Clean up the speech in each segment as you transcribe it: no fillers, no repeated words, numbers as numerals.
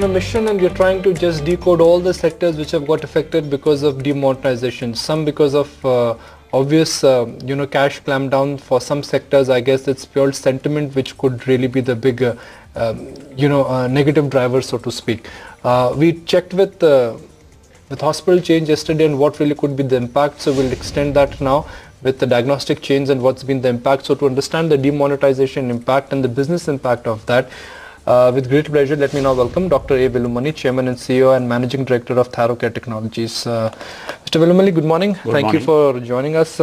a mission and you're trying to just decode all the sectors which have got affected because of demonetization, some because of obvious cash clamp down. For some sectors I guess it's pure sentiment which could really be the big negative driver, so to speak. We checked with hospital change yesterday and what really could be the impact, so we'll extend that now with the diagnostic change and what's been the impact. So to understand the demonetization impact and the business impact of that, with great pleasure, let me now welcome Dr.A. Velumani, Chairman and CEO and Managing Director of Thyrocare Technologies. Mr. Velumani, good morning. Thank you for joining us.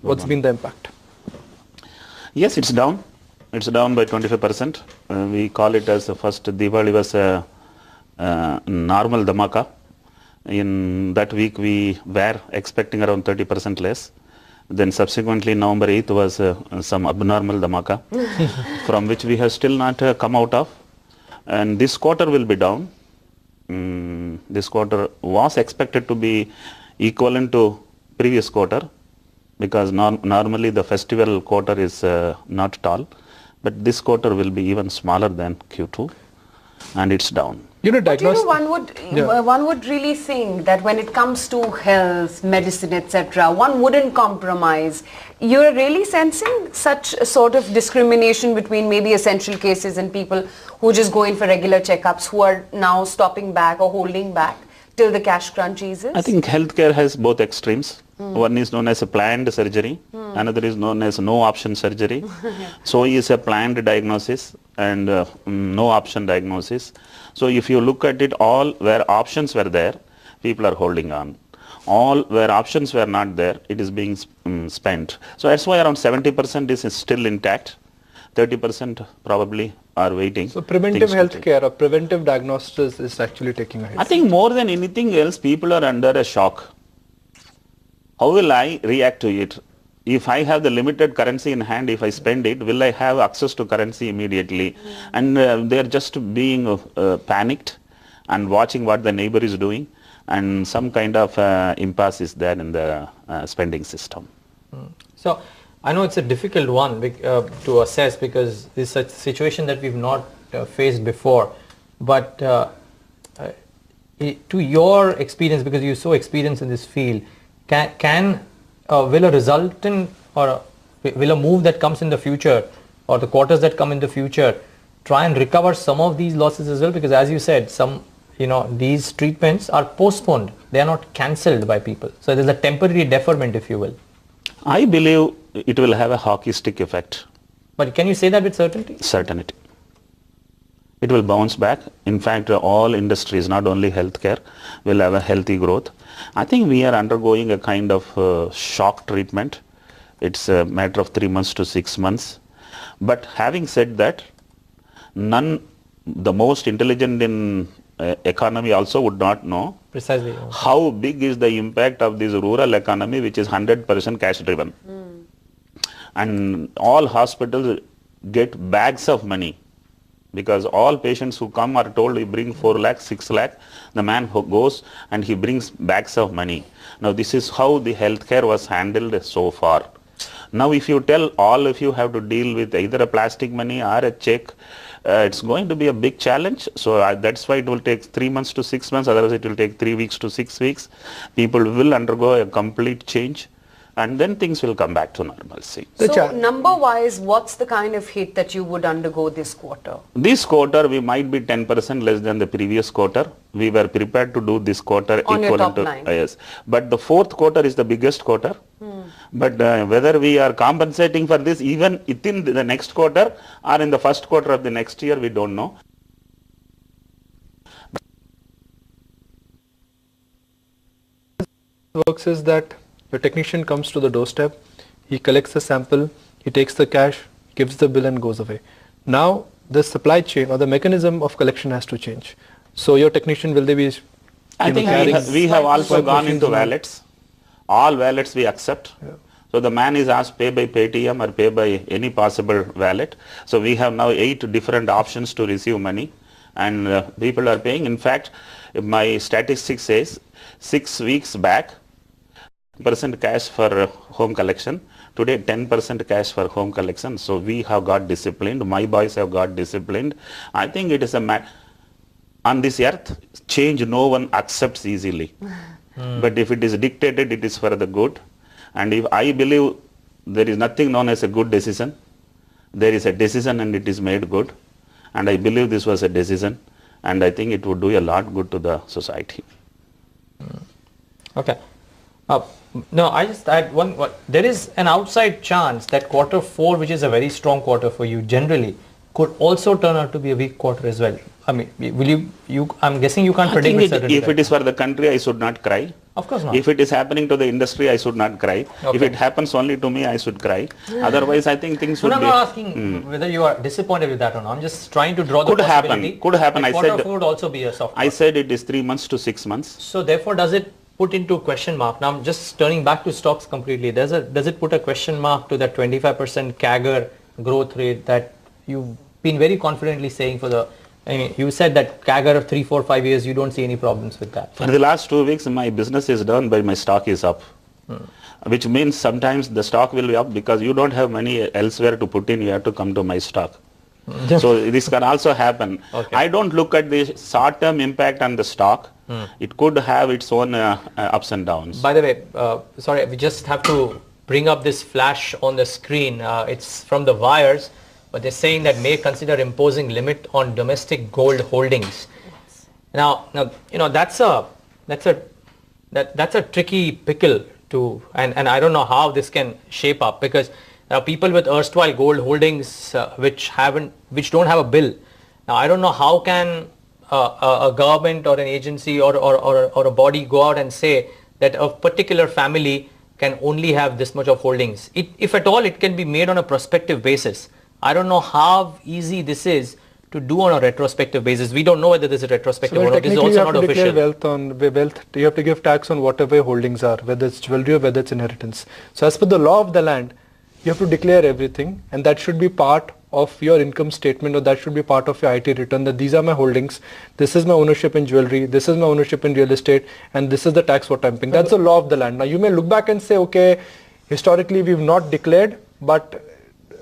What's been the impact? Yes, it's down. It's down by 25%. We call it as the first Diwali was a normal dhamaka. In that week we were expecting around 30% less. Then subsequently November 8th was some abnormal dhamaka from which we have still not come out of, and this quarter will be down. This quarter was expected to be equivalent to previous quarter because normally the festival quarter is not tall, but this quarter will be even smaller than Q2 and it's down. One would really think that when it comes to health, medicine, etc., one wouldn't compromise. You're really sensing such a sort of discrimination between maybe essential cases and people who just go in for regular checkups, who are now stopping back or holding back till the cash crunch eases? I think healthcare has both extremes. One is known as a planned surgery, another is known as no option surgery. So is a planned diagnosis and no option diagnosis. So if you look at it, all where options were there, people are holding on. All where options were not there, it is being spent. So that's why around 70% is still intact. 30% probably are waiting. So preventive health care or preventive diagnosis is actually taking a hit. I think more than anything else, people are under a shock. How will I react to it? If I have the limited currency in hand, if I spend it, will I have access to currency immediately? And they're just being panicked and watching what the neighbor is doing, and some kind of impasse is there in the spending system. So I know it's a difficult one to assess because it's a situation that we've not faced before, but to your experience, because you're so experienced in this field, will a resultant or will a move that comes in the future or the quarters that come in the future try and recover some of these losses as well? Because as you said, these treatments are postponed, they are not cancelled by people. So there's a temporary deferment, if you will. I believe it will have a hockey stick effect. But can you say that with certainty? Certainty. It will bounce back. In fact, all industries, not only healthcare, will have a healthy growth. I think we are undergoing a kind of shock treatment. It's a matter of 3 months to 6 months. But having said that, the most intelligent in economy also would not know precisely how big is the impact of this rural economy, which is 100% cash driven. And all hospitals get bags of money, because all patients who come are told you bring 4 lakh, 6 lakh. The man who goes and he brings bags of money. Now this is how the healthcare was handled so far. Now if you tell all of you have to deal with either a plastic money or a check, it's going to be a big challenge. So that's why it will take 3 months to 6 months, otherwise it will take 3 weeks to 6 weeks. People will undergo a complete change, and then things will come back to normalcy. So number-wise, what's the kind of hit that you would undergo this quarter? This quarter we might be 10% less than the previous quarter. We were prepared to do this quarter on equivalent to line. Yes. But the fourth quarter is the biggest quarter. But whether we are compensating for this even within the next quarter or in the first quarter of the next year, we don't know. Works is that your technician comes to the doorstep, he collects the sample, he takes the cash, gives the bill and goes away. Now the supply chain or the mechanism of collection has to change. So your technician, will they be... I think we have also gone into wallets. All wallets we accept. So the man is asked pay by Paytm or pay by any possible wallet. So we have now 8 different options to receive money, and people are paying. In fact, my statistics says 6 weeks back, % cash for home collection. Today 10% cash for home collection. So we have got disciplined. My boys have got disciplined. I think it is a on this earth, change no one accepts easily. But if it is dictated, it is for the good. And if I believe there is nothing known as a good decision, there is a decision and it is made good. And I believe this was a decision, and I think it would do a lot good to the society. Okay. No, I just add there is an outside chance that Q4, which is a very strong quarter for you generally, could also turn out to be a weak quarter as well. I mean, will I'm guessing you can't predict with certainty. If it is for the country, I should not cry. Of course not. If it is happening to the industry, I should not cry. Okay. If it happens only to me, I should cry. Otherwise, I think things would be... I'm not asking whether you are disappointed with that or not. I'm just trying to draw the possibility. Could happen. I said Q4 would also be a soft quarter. I said it is 3 months to 6 months. So therefore, does it put into question mark? Now I'm just turning back to stocks completely. Does it put a question mark to that 25% CAGR growth rate that you've been very confidently saying for the... I mean, you said that CAGR of 3, 4, 5 years, you don't see any problems with that. For the last 2 weeks, my business is down, but my stock is up. Which means sometimes the stock will be up because you don't have money elsewhere to put in, you have to come to my stock. So this can also happen. Okay. I don't look at the short-term impact on the stock. It could have its own ups and downs. By the way, sorry, we just have to bring up this flash on the screen. It's from the wires, but they're saying that may consider imposing limit on domestic gold holdings. Now, you know, that's a tricky pickle to, and I don't know how this can shape up, because people with erstwhile gold holdings which don't have a bill. Now, I don't know how can a government or an agency or a body go out and say that a particular family can only have this much of holdings. If at all, it can be made on a prospective basis. I don't know how easy this is to do on a retrospective basis. We don't know whether this is retrospective or not. This is also not official. Wealth, you have to give tax on whatever your holdings are, whether it's jewelry or whether it's inheritance. So as per the law of the land, you have to declare everything, and that should be part of your income statement, or that should be part of your IT return, that these are my holdings, this is my ownership in jewelry, this is my ownership in real estate, and this is the tax what I'm paying. That's the law of the land. Now you may look back and say, okay, historically we've not declared, but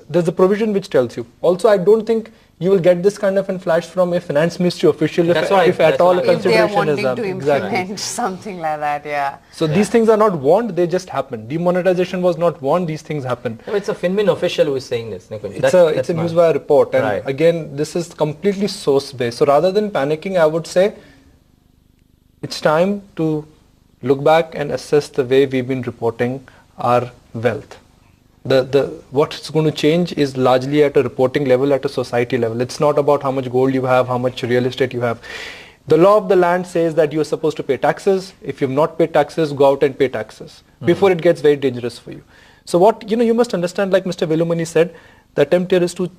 there's a provision which tells you. Also, I don't think you will get this kind of a flash from a finance ministry official if at all a consideration is there. If they are wanting to implement something like that, yeah. So these things are not warned, they just happen. Demonetization was not warned, these things happen. No, it's a FinMin official who is saying this, Nikunj. It's a newswire report, and again, this is completely source based. So rather than panicking, I would say it's time to look back and assess the way we've been reporting our wealth. What's going to change is largely at a reporting level, at a society level. It's not about how much gold you have, how much real estate you have. The law of the land says that you're supposed to pay taxes. If you've not paid taxes, go out and pay taxes before it gets very dangerous for you. So what, you must understand, like Mr. Velumani said, the attempt here is to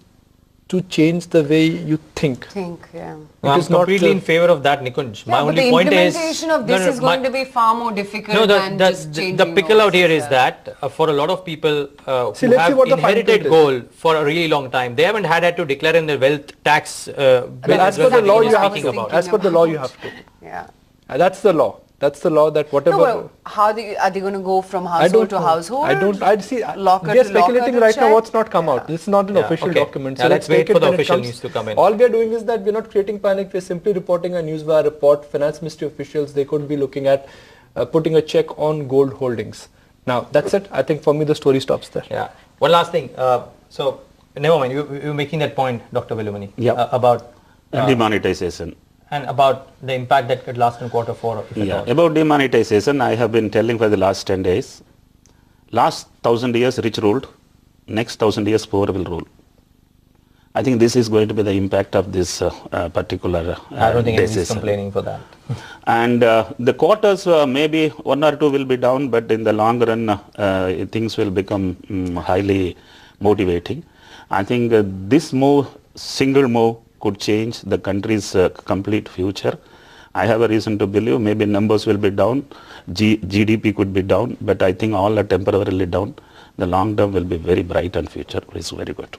change the way you think. Yeah. I'm completely in favor of that, Nikunj. My only point is... the implementation of this is going to be far more difficult than just changing the pickle out here is that for a lot of people who have inherited gold for a really long time, they haven't had to declare in their wealth tax bill. As per the law, you have to. As per the law, you have to. Yeah. That's the law. That's the law that whatever... No, well, are they going to go from household to household? I'd see. We are speculating right now what's not come out. This is not an official document. So let's wait for the official news to come in. All we are doing is that we're not creating panic. We're simply reporting a newswire report. Finance ministry officials, they could be looking at putting a check on gold holdings. Now, that's it. I think for me the story stops there. Yeah. One last thing. So, never mind. You're making that point, Dr. Velumani, about... demonetization. And about the impact that could last in Q4. About demonetization, I have been telling for the last 10 days. Last 1,000 years rich ruled, next 1,000 years poor will rule. I think this is going to be the impact of this particular I don't think anyone's complaining for that. And the quarters, maybe 1 or 2 will be down, but in the long run, things will become highly motivating. I think this move, single move, could change the country's complete future. I have a reason to believe maybe numbers will be down, GDP could be down, but I think all are temporarily down. The long term will be very bright and future is very good.